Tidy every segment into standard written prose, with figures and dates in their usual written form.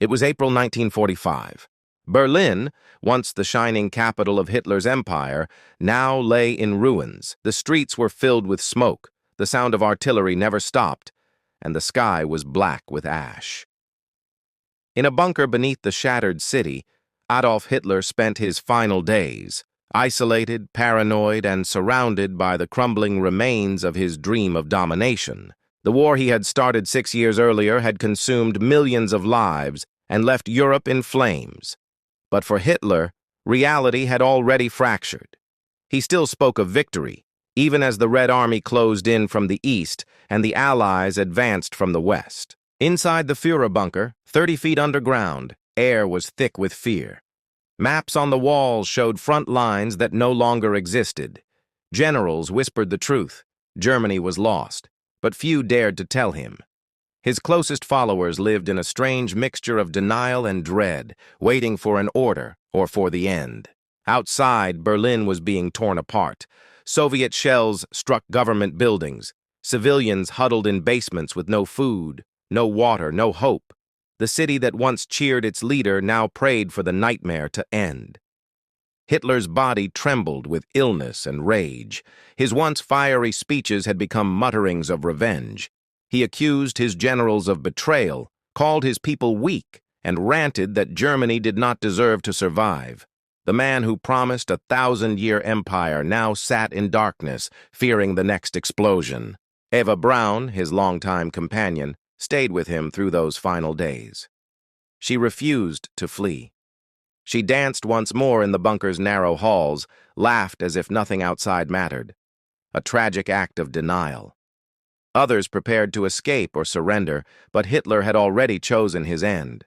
It was April 1945. Berlin, once the shining capital of Hitler's empire, now lay in ruins. The streets were filled with smoke, the sound of artillery never stopped, and the sky was black with ash. In a bunker beneath the shattered city, Adolf Hitler spent his final days, isolated, paranoid, and surrounded by the crumbling remains of his dream of domination. The war he had started 6 years earlier had consumed millions of lives and left Europe in flames. But for Hitler, reality had already fractured. He still spoke of victory, even as the Red Army closed in from the east and the Allies advanced from the west. Inside the Führer bunker, 30 feet underground, air was thick with fear. Maps on the walls showed front lines that no longer existed. Generals whispered the truth. Germany was lost, but few dared to tell him. His closest followers lived in a strange mixture of denial and dread, waiting for an order or for the end. Outside, Berlin was being torn apart. Soviet shells struck government buildings. Civilians huddled in basements with no food, no water, no hope. The city that once cheered its leader now prayed for the nightmare to end. Hitler's body trembled with illness and rage. His once fiery speeches had become mutterings of revenge. He accused his generals of betrayal, called his people weak, and ranted that Germany did not deserve to survive. The man who promised a 1,000-year empire now sat in darkness, fearing the next explosion. Eva Braun, his longtime companion, stayed with him through those final days. She refused to flee. She danced once more in the bunker's narrow halls, laughed as if nothing outside mattered. A tragic act of denial. Others prepared to escape or surrender, but Hitler had already chosen his end.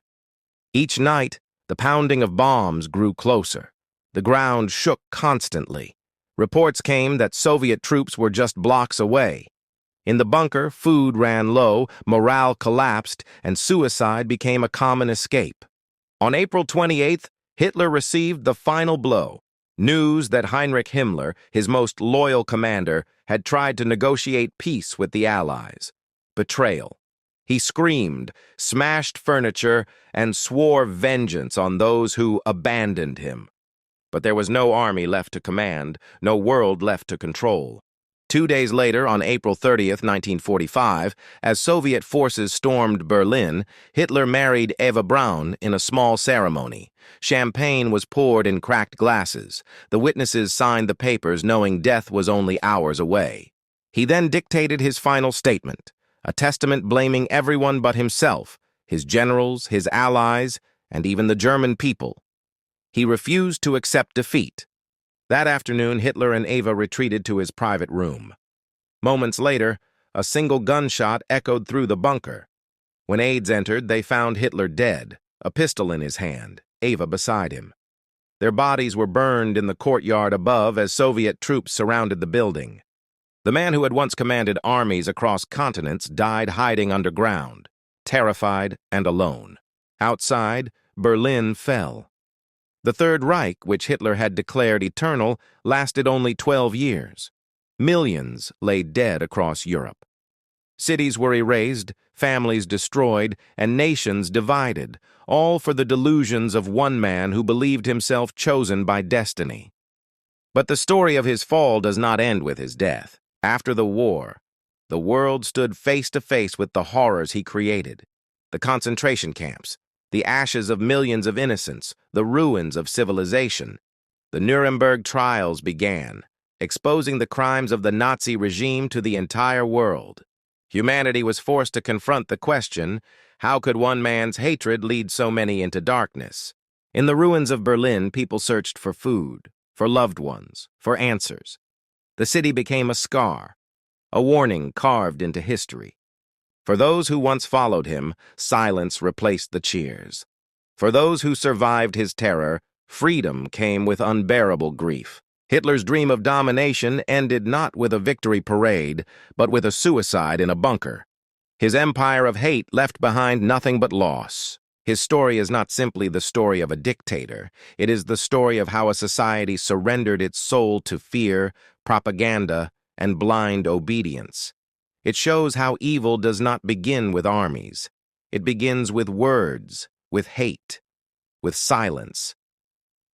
Each night, the pounding of bombs grew closer. The ground shook constantly. Reports came that Soviet troops were just blocks away. In the bunker, food ran low, morale collapsed, and suicide became a common escape. On April 28th, Hitler received the final blow. News that Heinrich Himmler, his most loyal commander, had tried to negotiate peace with the Allies. Betrayal. He screamed, smashed furniture, and swore vengeance on those who abandoned him. But there was no army left to command, no world left to control. 2 days later, on April 30th, 1945, as Soviet forces stormed Berlin, Hitler married Eva Braun in a small ceremony. Champagne was poured in cracked glasses. The witnesses signed the papers knowing death was only hours away. He then dictated his final statement, a testament blaming everyone but himself, his generals, his allies, and even the German people. He refused to accept defeat. That afternoon, Hitler and Eva retreated to his private room. Moments later, a single gunshot echoed through the bunker. When aides entered, they found Hitler dead, a pistol in his hand, Eva beside him. Their bodies were burned in the courtyard above as Soviet troops surrounded the building. The man who had once commanded armies across continents died hiding underground, terrified and alone. Outside, Berlin fell. The Third Reich, which Hitler had declared eternal, lasted only 12 years. Millions lay dead across Europe. Cities were erased, families destroyed, and nations divided, all for the delusions of one man who believed himself chosen by destiny. But the story of his fall does not end with his death. After the war, the world stood face to face with the horrors he created. The concentration camps, the ashes of millions of innocents, the ruins of civilization. The Nuremberg Trials began, exposing the crimes of the Nazi regime to the entire world. Humanity was forced to confront the question, how could one man's hatred lead so many into darkness? In the ruins of Berlin, people searched for food, for loved ones, for answers. The city became a scar, a warning carved into history. For those who once followed him, silence replaced the cheers. For those who survived his terror, freedom came with unbearable grief. Hitler's dream of domination ended not with a victory parade, but with a suicide in a bunker. His empire of hate left behind nothing but loss. His story is not simply the story of a dictator. It is the story of how a society surrendered its soul to fear, propaganda, and blind obedience. It shows how evil does not begin with armies. It begins with words, with hate, with silence,